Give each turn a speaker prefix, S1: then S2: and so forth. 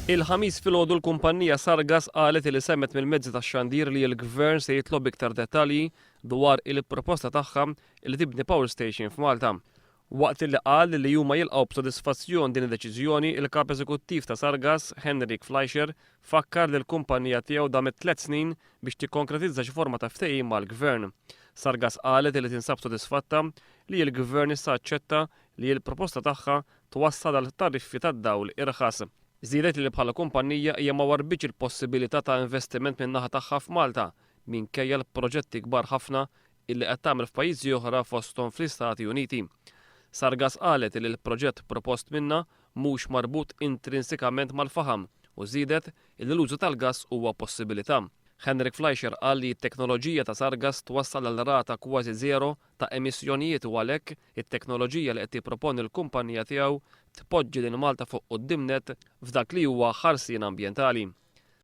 S1: Il-ħamis filgħodu l-kumpanija Sargas qalet li semmet mill-mezzi tax-xandir li l-gvern se jitlob iktar dettalji dwar il-proposta tagħha li tibni power station f'Malta. Waqt li qal li huma jilqgħu b'sodisfazzjon din id-deċiżjoni, il-kap eżekuttiv ta' Sargas, Henrik Fleischer, fakkar li l-kumpanija tiegħu damet 3 snin biex tikkonkretizza xi forma ta' ftehim mal-gvern. Sargas qalet li tinsab sodisfatta li l-gvern issa aċċetta li l-proposta tagħha twassal għal tariffi tad-dawl irħas. Żiedet li bħala kumpanija hija ma warbitx il-possibilità ta' investiment min-naħa tagħha f'Malta minkejja l-proġetti kbar ħafna illi qed tagħmel f'pajjiżi oħra fosthom fl-Istati Uniti. Sargas qalet li l-proġett propost minnha mhux marbut intrinsikament mal-faħam u żiedet li l-użu tal-gass huwa possibilità. Henrik Fleischer qal li t-teknoloġija ta' Sargas twassal għal rata kważi żero ta' emissjonijiet u għalhekk it-teknoloġija li qed tipproponi l-kumpanija tiegħu tpoġġi lil Malta fuq qudiemnet f'dak li huwa ħarsien ambjentali.